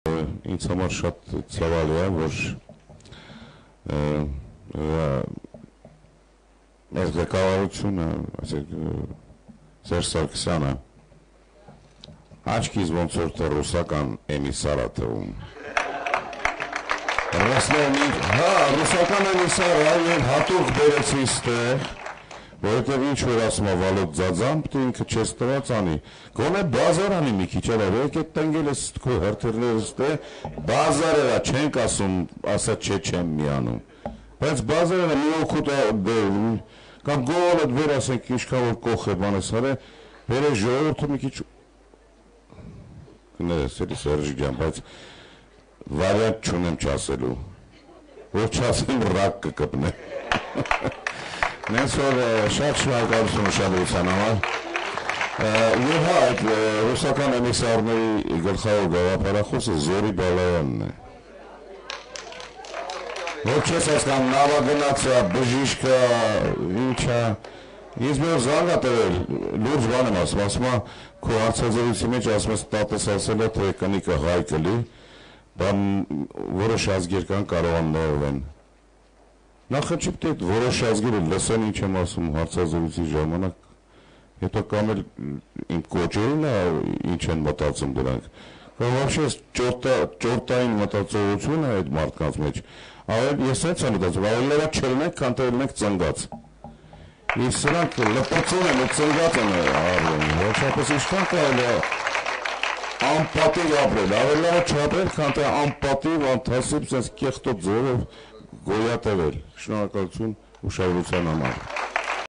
Ինձ համար շատ ցավալի է, որ այս ղեկավարությունը, Սերժ Սարգսյանը աչքից ոնց որ թե ռուսական էմիսար է թվում։ Ռուսական էմիսարը եւ հատուկ բերեցի ստեղ, որովհետեւ ինչ որ ասում է Վալոդ Ձաձան, պետք է ինքը չես տված անի։ Գոնե բազար անի մի քիչ, այլ եկեք տնկել ես քո հերթերներս դե բազարը չենք ասում, ասած չեմ միանում։ Բայց բազարը մի օգուտ կամ գողը դեր ասենք ինչքան որ կող է բանես արե, բերե ժողովուրդը մի քիչ կներես էլի Սերժիկ ջան, բայց վարիանտ չունեմ չասելու, որ չասեմ ռակ կկպնե։ Նենց որ շատ շնորհակալություն ուշադրության համար։ Եվ հա, այդ ռուսական էմիսարների գլխավոր գաղափարախոսը Զորի Բալայանն է։ Որ չես հասկանում, նավագնացը, բժիշկը, ինչա, ինձ մեր զանգ է տվել, լուրջ բան եմ ասում է, քո հարցազրույցի մեջ ասում ես տատես ասել է, թե կնիկը հայ կլի, բան որոշ ազգեր կան կարող աններվեն։ Նախ չի պետք է որոշ ազգերը լսեն ինչ եմ ասում հարցազրույցի ժամանակ, հետո կամ էլ իմ կոչերին է ինչ են մտածում դրանք, կամ вообще ճորտային մտածողություն է այդ մարդկանց մեջ, ավելի ես έτσι եմ մտածում, ավելի լավ չլինենք, քան թե լինենք ծնգած։ Իսկ սրանք լպրծում են ու ծնգած են արվում, ոչապես ինչքան կարելի է անպատիվ ապրել, ավելի լավ չապրել, քան թե անպատիվ, անթասիբ, sense կեղտոտ ձևով գոյատևել։ Շնորհակալություն ուշադրության համար։